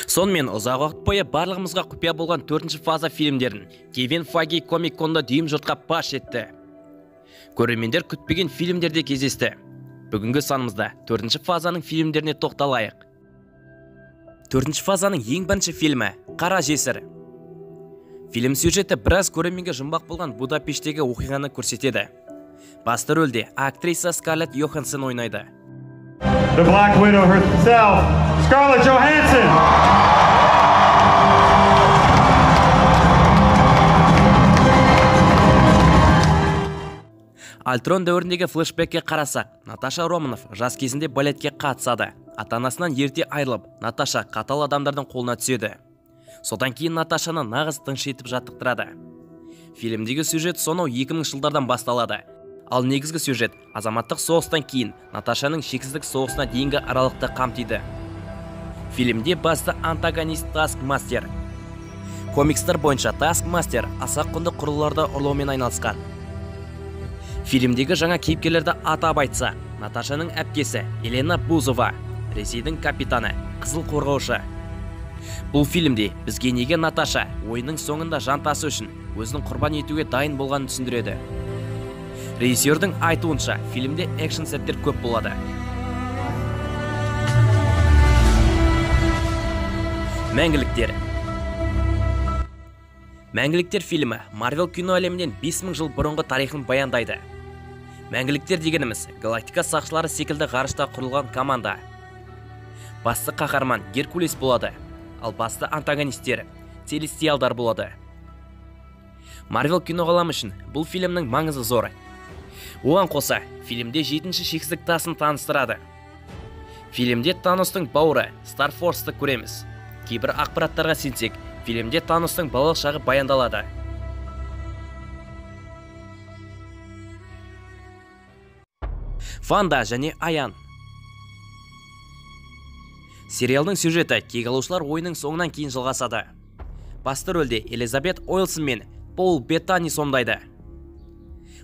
Сонымен ұзақ уақыт бойы барлығымызға құпия болған 4-ші фаза фильмдерін Кевин Файги Комик-конда дүйім жұртқа паш етті. Көрермендер күтпеген фильмдерде кездесті. Бүгінгі санымызда 4-ші фазаның фильмдеріне тоқталайық. 4-ші фазаның ең бірінші фильмі Қара жесір. Фильм сюжеті біраз көрерменге жұмбақ болған Будапешттегі оқиғаны көрсетеді. Басты рөлде актриса Скарлетт Йоханссон ойнайды. The Black Widow herself, Scarlett Johansson. Альтрон дәуіріндегі флешбекке қарасақ, Наташа Романов жас кезінде балетке қатысады. Ата-анасынан ерте айырылып, Наташа қатал адамдардың қолына түседі. Содан кейін Наташаны нағыз тыңшетіп жаттықтырады. Фильмдегі сюжет сонау 2000 жылдардан басталады. Ал негізгі сюжет азаматтық соғыстан кейін Наташаның шексіздік соғысына дейінгі аралықты қамтиды. Фильмде басты антагонист Таскмастер. Комикстер бойынша Таскмастер аса құнды құрылғыларды ұрлаумен айналысқан. Фильмдегі жаңа кейіпкерлерді атап айтса, Наташаның әпкесі Елена Бузова, Ресейдің капитаны, қызыл қорғаушы. Бұл фильмде бізге неге Наташа ойынның соңында жантасы үшін өзінің құрбан етуге дайын болғанын түсіндіреді. Режиссердің айтуынша, фильмде экшн сәттер көп болады. Мәңгіліктер. Мәңгіліктер фильмі Марвел кино әлемінен 5000 жыл бұрынғы тарихын баяндайды. Мәңгіліктер дегеніміз галактика сақшылары секілді ғарышта құрылған команда. Басты қаһарман Геркулес болады, ал басты антагонисттер Целестиалдар болады. Марвел кино ғаламы үшін бұл фильмнің маңызы зор. Оған қоса, фильмде 7-ші шексіздік тасын таныстырады. Фильмде Таностың бауыры Старфорсты көреміз. Кейбір ақпараттарға сенсек, фильмде Таностың балалық шағы баяндалады. Ванда және Аян. Сериалдың сюжеті кек алушылар ойының соңынан кейін жалғасады. Басты рөлде Элизабет Ойлсон мен Пол Беттани сомдайды.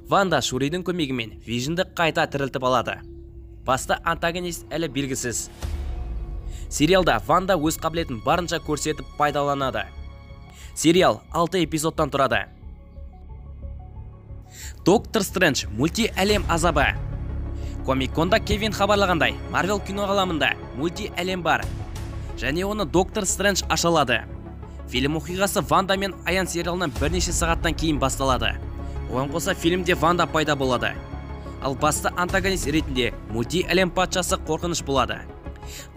Ванда Шуридің көмегімен Вижнді қайта тірілтіп алады. Басты антагонист әлі белгісіз. Сериалда Ванда өз қабілетін барынша көрсетіп пайдаланады. Сериал 6 эпизодтан тұрады. Доктор Стрэндж мульти-әлем азабы. Комик-конда Кевин хабарлағандай, Марвел кино ғаламында мульти-әлем бар. Және оны Доктор Стрэндж ашалады. Фильм оқиғасы Ванда мен Аян сериалынан бірнеше сағаттан кейін басталады. Оған қоса фильмде Ванда пайда болады. Ал басты антагонист ретінде мульти-әлем патшасы қорқыныш болады.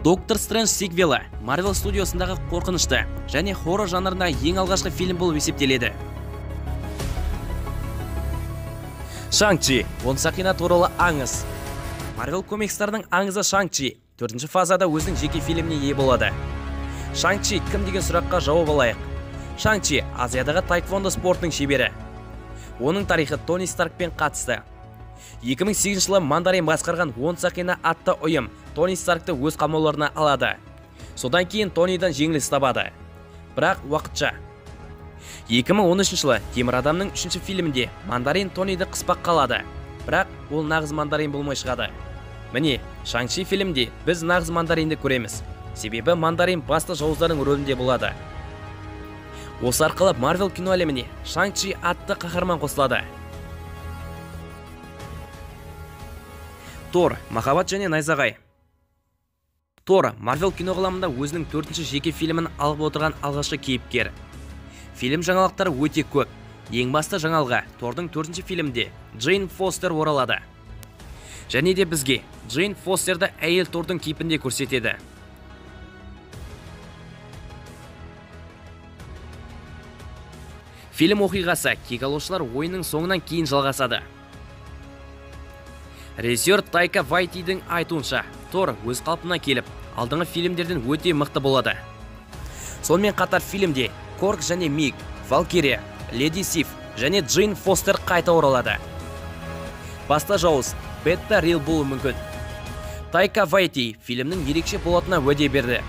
Доктор Стрэндж сиквелі Марвел студиосындағы қорқынышты және хоррор жанрындағы ең алғашқы фильм болып есептеледі. Шанг-Чи, Онсақина туралы аңыз. Марвел комикстарының аңызы Шанг-Чи 4-ші фазада өзінің жеке фильміне ие болады. Шанг-Чи кім деген сұраққа жауап алайық. Шанг-Чи Азиядағы таеквондо спортының шебері. Оның тарихы Тони Старкпен қатысты. 2008 жылы Мандарин басқарған Онсақина атты ұйым Тони Старкты өз қамауларына алады. Содан кейін Тонидан жеңіліс табады. Бірақ уақытша. 2013 жылы Темір адамның 3-ші фильмінде Мандарин Тониді қыспақ қалады. Бірақ ол нағыз Мандарин болмай шығады. Міне, Шанг-Чи фильмде біз нағыз Мандаринді көреміз. Себебі Мандарин басты жауыздардың рөлінде болады. Осы арқылы Марвел кино әлеміне Шанг-Чи атты қаһарман қосылады. Тор, махаббат және найзағай. Тор Марвел кино ғаламында өзінің 4-ші жеке фильмін алып отырған алғашқы кейіпкер. Фильм жаңалықтары өте көп. Ең басты жаңалығы Тордың 4-ші фильмде Джейн Фостер оралады. Және де бізге Джейн Фостерді әйел Тордың кейпінде көрсетеді. Фильм оқиғасы кек алушылар ойының соңынан кейін жалғасады. Режиссер Тайка Вайтидің айтуынша, Тор өз қалпына келіп, алдыңғы фильмдерден өте мықты болады. Сонымен қатар фильмде Корг және Миг, Валкирия, Леди Сиф және Джейн Фостер қайта оралады. Басты жауыз Бетта Рил болуы мүмкін. Тайка Вайти фильмнің ерекше болатына уәде берді.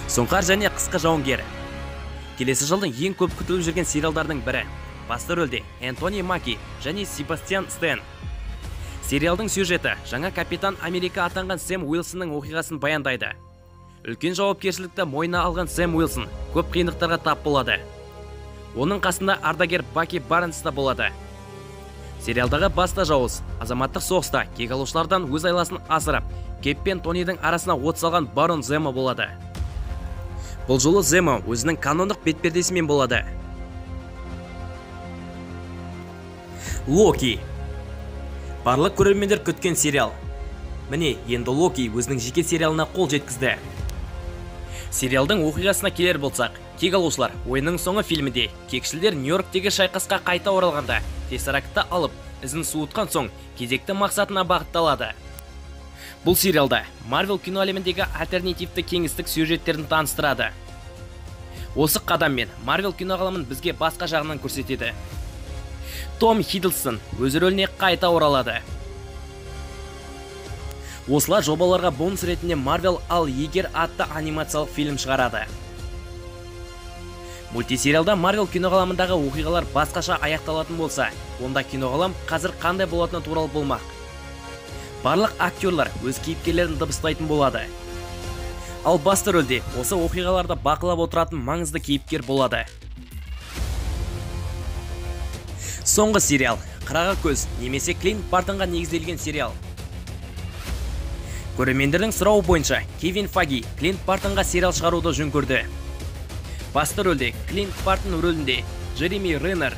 Сұңқар және қысқы жауынгер. Келесі жылдың ең көп күтіліп жүрген сериалдардың бірі. Басты рөлде Энтони Маки және Себастьян Стэн. Сериалдың сюжеті жаңа капитан Америка атанған Сэм Уилсонның оқиғасын баяндайды. Үлкен жауапкершілікті мойнына алған Сэм Уилсон көп қиындықтарға тап болады. Оның қасында ардагер Баки Барнс та болады. Сериалдағы басты жауыз азаматтық соғыста кек алушылардан өз айласын асырып, Кеп пен Тонидің арасына от салған барон Земо болады. Бұл жолы Земо өзінің канондық бетпердесімен болады. Локи. Барлық көрермендер күткен сериал. Міне, енді Локи өзінің жеке сериалына қол жеткізді. Сериалдың оқиғасына келер болсақ, кек алушылар ойынның соңы фильмінде кекшілдер Нью-Йорктегі шайқасқа қайта оралғанда Тессарактты алып, ізін суытқан соң кезекті мақсатына бағытталады. Бұл сериалда Марвел кино әлеміндегі альтернативті кеңістік сюжеттерін таныстырады. Осы қадаммен Марвел кино ғаламын бізге басқа жағынан көрсетеді. Том Хиддлстон өз рөліне қайта оралады. Осылар жобаларға бонус ретінде Марвел ал егер атты анимациялық фильм шығарады. Мультисериалда Марвел киноғаламындағы оқиғалар басқаша аяқталатын болса, онда киноғалам қазір қандай болатыны туралы болмақ. Барлық актерлар өз кейіпкерлерін дыбыстайтын болады. Ал басты рөлде осы оқиғаларды бақылап отыратын маңызды кейіпкер болады. Соңғы сериал Қырағы көз немесе Клинт Бартонға негізделген сериал. Көрермендердің сұрауы бойынша Кевин Файги Клинт Бартонға сериал шығаруды жөн көрді. Басты рөлде Клинт Бартон рөлінде Джереми Реннер.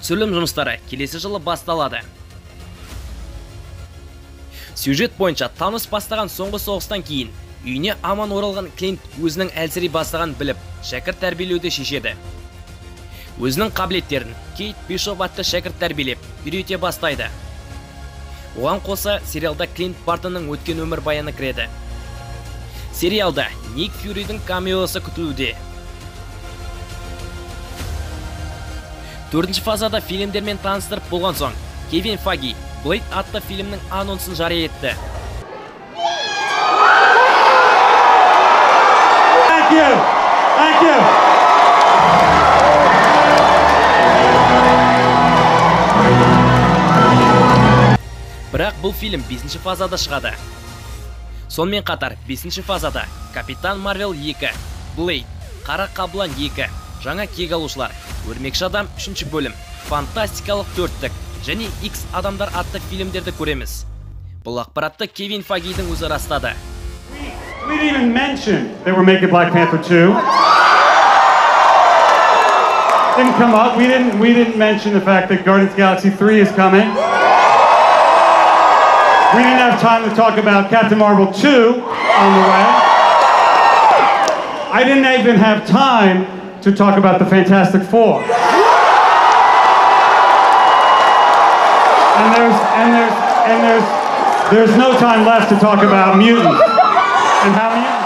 Түсірілім жұмыстары келесі жылы басталады. Сюжет бойынша Танос бастаған соңғы соғыстан кейін үйіне аман оралған Клинт өзінің әлсірей бастаған біліп, шәкірт тәрбиелеуді шешеді. Өзінің қабілеттерін Кейт Бишоп атты шәкірт тәрбиелеп, үйрете бастайды. Оған қоса сериалда Клинт Бартонның өткен өмір баяны кіреді. Сериалда Ник Фьюридің камеосы күтілуде. 4-ші фазада фильмдермен таныстырып болған соң, Кевин Файги Блейд атты фильмнің анонсын жария етті. Thank you. Бірақ бұл фильм 5-ші фазада шығады. Сонымен қатар 5-ші фазада Капитан Марвел 2, Блейд, Қара Қабылан 2, Жаңа кек алушылар, Өрмекші адам 3-ші бөлім, Фантастикалық 4-тік және X адамдар атты фильмдерді көреміз. Бұл ақпаратты Кевин Файгидің өзі растады. We didn't even mention they were making Black Panther 2. Didn't come up. We didn't mention the fact that Guardians of the Galaxy 3 is coming. We didn't have time to talk about Captain Marvel 2 on the way. I didn't even have time to talk about the Fantastic Four. And there's no time left to talk about mutants and how mutants